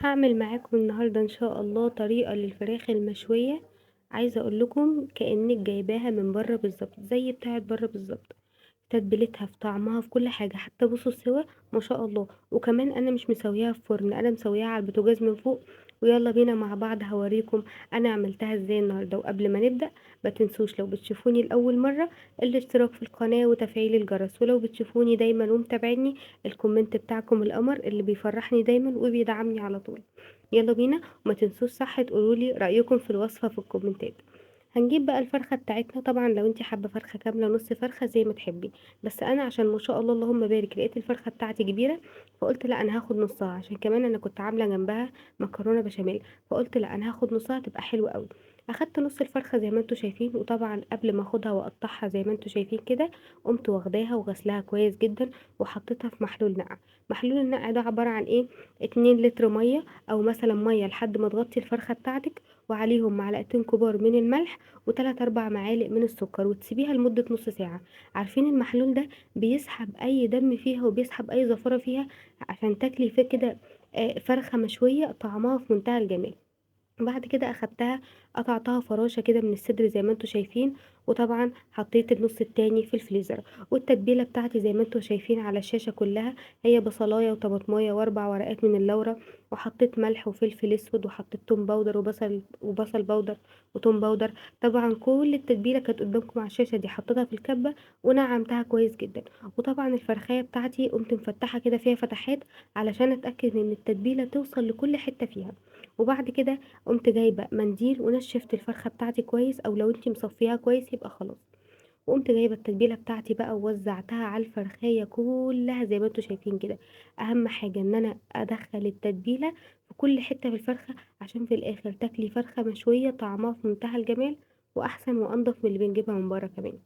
هاعمل معاكم النهاردة إن شاء الله طريقة للفراخ المشوية. عايزة أقول لكم كأنك جايباها من برّه بالضبط، زي بتاعة برّه بالضبط، تتبيلتها في طعمها في كل حاجة، حتى بُصّوا السوا ما شاء الله، وكمان أنا مش مسوياها في فرن، أنا مسوياها على البوتاجاز من فوق، ويالّا بينا مع بعض هاوريكم أنا عملتها إزاي النهاردة. وقبل ما نبدأ ما تنسوش لو بتشوفوني لأول مرة الاشتراك في القناة وتفعيل الجرس، ولو بتشوفوني دايمًا ومتابعيني الكومنت بتاعكم القمر اللي بيفرحني دايمًا وبيدعمني على طول. يالّا بينا، وما تنسوش صح تقولوا لي رأيكم في الوصفة في الكومنتات. هنجيب بقى الفرخة بتاعتنا، طبعًا لو أنتِ حابة فرخة كاملة، نُص فرخة، زي ما تحبي، بس أنا عشان ما شاء الله اللهم بارك لقيت الفرخة بتاعتي كبيرة، فقُلت لأ أنا هاخد نُصّها، عشان كمان أنا كنت عاملة جنبها مكرونة بشاميل، فقُلت لأ أنا هاخد نُصّها تبقى حلوة أوي. أخدت نُص الفرخة زي ما أنتم شايفين، وطبعًا قبل ما آخدها وأقطّعها زي ما أنتم شايفين كده، قُمت واخداها وغاسلاها كويس جدًا وحطيتها في محلول نقع. محلول النقع ده عبارة عن إيه، 2 لتر مَيّة، أو مثلًا مَيّة لحد ما تغطي الفرخة بتاعتِك، وعليهم معلقتين كبار من الملح و3، 4 معالق من السكر، وتسيبيها لمدة نُص ساعة. عارفين المحلول ده بيسحب أي دم فيها وبيسحب أي زفارة فيها، عشان تاكلي فيه كده فرخة مشوية طعمها في منتهى الجمال. بعد كده أخدتها قطعتها فراشة كده من الصدر زي ما انتم شايفين، وطبعا حطيت النص التاني في الفريزر. والتتبيلة بتاعتي زي ما انتم شايفين على الشاشة كلها، هي بصلاية وطماطماية واربع ورقات من اللورة، وحطيت ملح وفلفل اسود، وحطيت توم باودر وبصل باودر وتوم باودر. طبعا كل التتبيلة كانت قدامكم على الشاشة دي، حطيتها في الكبة ونعمتها كويس جدا. وطبعا الفرخية بتاعتي قمت مفتحة كده فيها فتحات علشان اتأكد ان التتبيلة توصل لكل حتة فيها. وبعد كده قمت جايبة منديل ونشفت الفرخة بتاعتي كويس، او لو انتي مصفيها كويس يبقى خلاص. وقمت جايبة التتبيلة بتاعتي بقى ووزعتها على الفرخية كلها زي ما انتوا شايفين كده. اهم حاجة ان انا ادخل التتبيلة في كل حتة في الفرخة، عشان في الاخر تاكلي فرخة مشوية طعمها في منتهى الجمال، واحسن وانضف من اللي بنجيبها من بره كمان.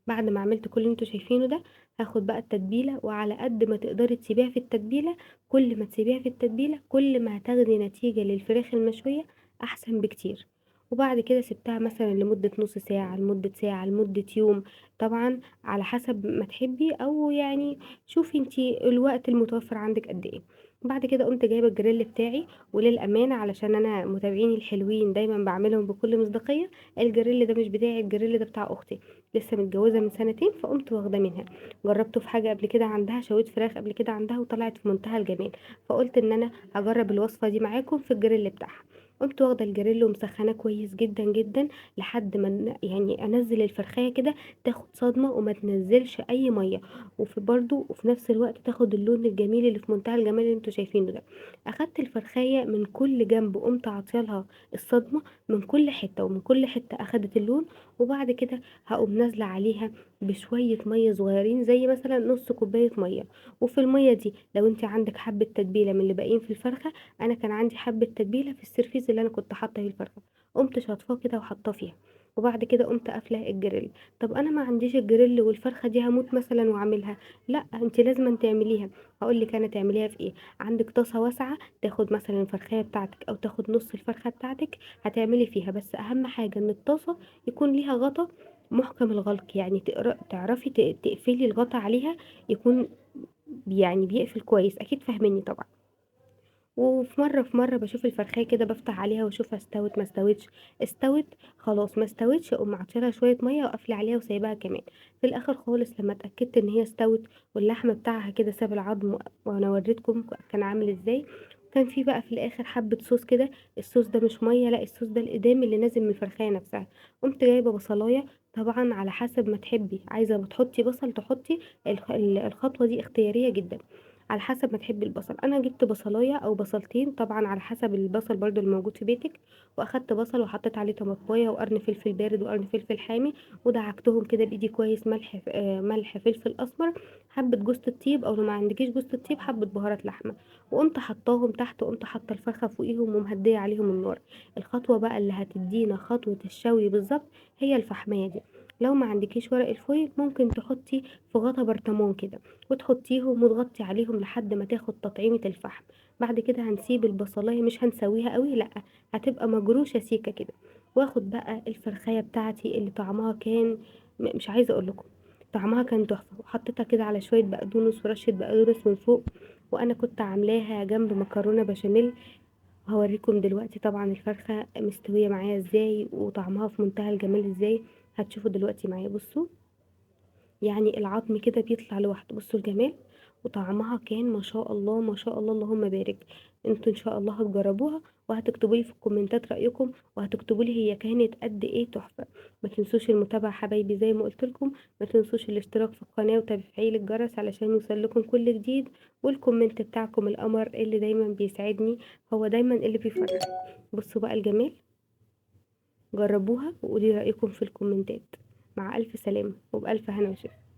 بعد ما عملت كل اللي انتوا شايفينه ده، هاخد بقى التتبيلة، وعلى قد ما تقدري تسيبيها في التتبيلة، كل ما تسيبيها في التتبيلة كل ما هتاخدي نتيجة للفراخ المشوية أحسن بكتير. وبعد كده سبتها مثلا لمدة نص ساعة، لمدة ساعة، لمدة يوم، طبعا على حسب ما تحبي، أو يعني شوفي انتي الوقت المتوفر عندك قد ايه. بعد كده قمت جايبة الجريل بتاعي، وللأمانة علشان أنا متابعيني الحلوين دايما بعملهم بكل مصداقية، الجريل ده مش بتاعي، الجريل ده بتاع أختي، لسه متجوزة من سنتين، فقمت واخداه منها. جربته في حاجة قبل كده عندها، شويت فراخ قبل كده عندها وطلعت في منتهى الجمال، فقلت ان انا هجرب الوصفة دي معاكم في الجريل بتاعها. قمت واخده الجريل ومسخناه كويس جدا جدا لحد ما يعني انزل الفرخايه كده تاخد صدمه وما تنزلش اي ميه، وفي برضو وفي نفس الوقت تاخد اللون الجميل اللي في منتهى الجمال اللي انتوا شايفينه ده. اخدت الفرخايه من كل جنب، قمت عطيالها الصدمه من كل حته، ومن كل حته اخدت اللون. وبعد كده هاقوم نازلة عليها بشوية مَيّة صغيرين، زي مثلًا نُص كوباية مَيّة، وفي المَيّة دي لو أنتِ عندِك حبّة تتبيلة من اللي باقيين في الفرخة، أنا كان عندي حبّة تتبيلة في السرفيس اللي أنا كنت حاطة فيه الفرخة، قُمت شاطفاه كده وحاطاه فيها. وبعد كده قُمت قافلة الجريل. طَب أنا ما عنديش الجريل والفرخة دي هاموت مثلًا وأعملها، لأ أنتِ لازمًا تعمليها. هاقول لِك أنا تعمليها في إيه، عندِك طاسة واسعة تاخد مثلًا الفرخاية بتاعتِك أو تاخد نُص الفرخة بتاعتِك، هتعملي فيها، بس أهم حاجة إن الطاسة يكون ليها غطا محكم الغلق، يعني تعرفي تقفلي الغطا عليها، يكون يعني بيقفل كويس، أكيد فاهماني طبعًا. في مرة باشوف الفرخاية كده بافتح عليها واشوفها استوت ما استوتش، استوت خلاص، ما استوتش أقوم عاطية لها شوية مَيّة وقافلة عليها وسايباها كمان. في الآخر خالص لمّا اتأكدت إن هي استوت واللحم بتاعها كده ساب العضم، وأنا وريتكم كان عامل إزاي، كان في بقى في الآخر حبة صوص كده، الصوص ده مش مَيّة، لأ الصوص ده الإدام اللي نازل من الفرخاية نفسها. قمت جايبة بصلاية، طبعًا على حسب ما تحبي، عايزة تحطي بصل تحطي، الخطوة دي اختيارية جدًا. على حسب ما تحبي البصل، انا جبت بصلايه او بصلتين طبعا على حسب البصل برضو اللي موجود في بيتك، واخدت بصل وحطيت عليه طماطمايه وقرن فلفل بارد وقرن فلفل حامي، ودعكتهم كده بايدي كويس، ملح فلفل اسمر، حبه جوز الطيب، او لو ما عندكيش جوز الطيب حبه بهارات لحمه، وقمت حطاهم تحت، وقمت حاطه الفرخه فوقيهم ومهديه عليهم النار. الخطوه بقى اللي هتدينا خطوه الشوي بالظبط هي الفحميه دي. لو ما عندكيش ورق الفويل ممكن تحطي في غطا برطمان كده وتحطيهم وتغطي عليهم لحد ما تاخد تطعيمة الفحم. بعد كده هنسيب البصلاية، مش هنسويها قوي، لأ هتبقى مجروشة سيكة كده. واخد بقى الفرخية بتاعتي اللي طعمها كان مش عايزة اقول لكم، طعمها كان تحفة، وحطيتها كده على شوية بقدونس ورشة بقدونس من فوق. وانا كنت عاملاها جنب مكرونة بشاميل. هوريكم دلوقتي طبعا الفرخة مستوية معايا ازاي وطعمها في منتهى الجمال ازاي. هتشوفوا دلوقتي معايا، بصوا يعني العظم كده بيطلع لوحده، بصوا الجمال. وطعمها كان ما شاء الله ما شاء الله اللهم بارك. انتوا ان شاء الله هتجربوها وهتكتبوا لي في الكومنتات رأيكم، وهتكتبوا لي هي كانت قد ايه تحفة. ما تنسوش المتابعة حبايبي زي ما قلت لكم. ما تنسوش الاشتراك في القناة وتفعيل الجرس علشان يوصل لكم كل جديد. والكومنت بتاعكم القمر اللي دايما بيسعدني، هو دايما اللي بيفرح. بصوا بقى الجمال. جربوها وقولي رأيكم في الكومنتات. مع ألف سلامة وبألف هنا وشفا.